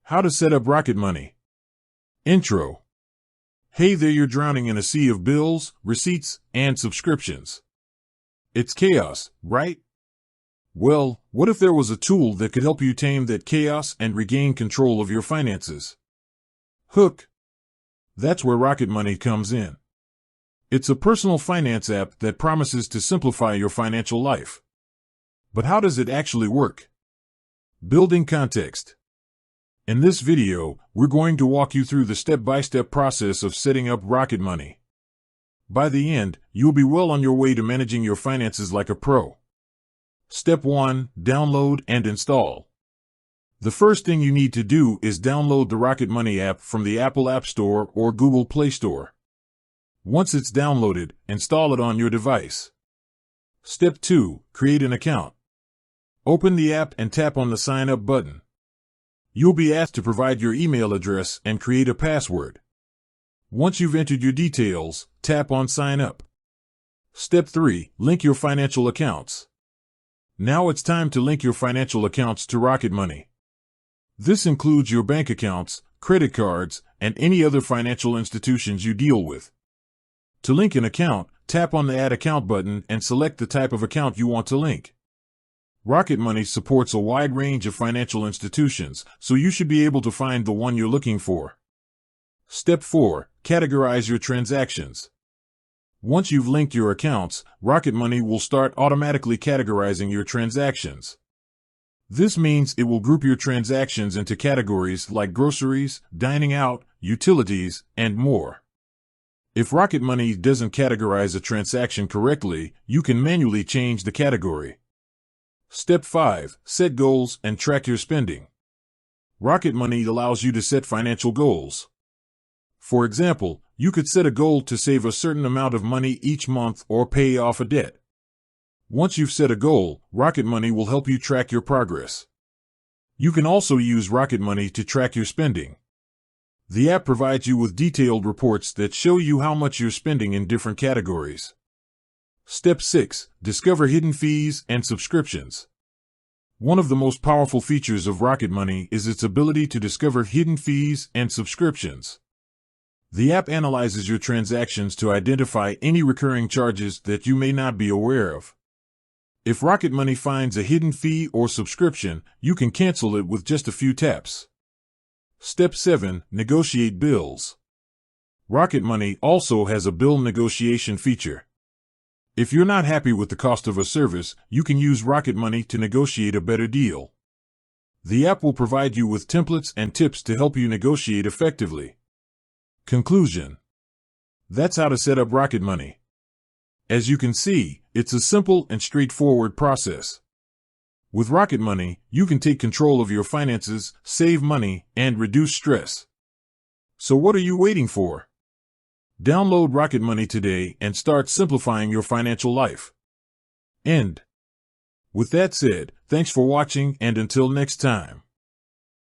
How to set up Rocket Money. Intro. Hey there, you're drowning in a sea of bills, receipts, and subscriptions. It's chaos, right? Well, what if there was a tool that could help you tame that chaos and regain control of your finances? Hook. That's where Rocket Money comes in. It's a personal finance app that promises to simplify your financial life. But how does it actually work? Building context. In this video, we're going to walk you through the step-by-step process of setting up Rocket Money. By the end, you'll be well on your way to managing your finances like a pro. Step 1. Download and install. The first thing you need to do is download the Rocket Money app from the Apple App Store or Google Play Store. Once it's downloaded, install it on your device. Step 2. Create an account. Open the app and tap on the Sign Up button. You'll be asked to provide your email address and create a password. Once you've entered your details, tap on Sign Up. Step 3. Link your financial accounts. Now it's time to link your financial accounts to Rocket Money. This includes your bank accounts, credit cards, and any other financial institutions you deal with. To link an account, tap on the Add Account button and select the type of account you want to link. Rocket Money supports a wide range of financial institutions, so you should be able to find the one you're looking for. Step 4. Categorize your transactions. Once you've linked your accounts, Rocket Money will start automatically categorizing your transactions. This means it will group your transactions into categories like groceries, dining out, utilities, and more. If Rocket Money doesn't categorize a transaction correctly, you can manually change the category. Step 5. Set goals and track your spending. Rocket Money allows you to set financial goals. For example, you could set a goal to save a certain amount of money each month or pay off a debt. Once you've set a goal, Rocket Money will help you track your progress. You can also use Rocket Money to track your spending. The app provides you with detailed reports that show you how much you're spending in different categories. Step 6. Discover hidden fees and subscriptions. One of the most powerful features of Rocket Money is its ability to discover hidden fees and subscriptions. The app analyzes your transactions to identify any recurring charges that you may not be aware of. If Rocket Money finds a hidden fee or subscription, you can cancel it with just a few taps. Step 7. Negotiate bills. Rocket Money also has a bill negotiation feature. If you're not happy with the cost of a service, you can use Rocket Money to negotiate a better deal. The app will provide you with templates and tips to help you negotiate effectively. Conclusion. That's how to set up Rocket Money. As you can see, it's a simple and straightforward process. With Rocket Money, you can take control of your finances, save money, and reduce stress. So what are you waiting for? Download Rocket Money today and start simplifying your financial life. End. With that said, thanks for watching and until next time.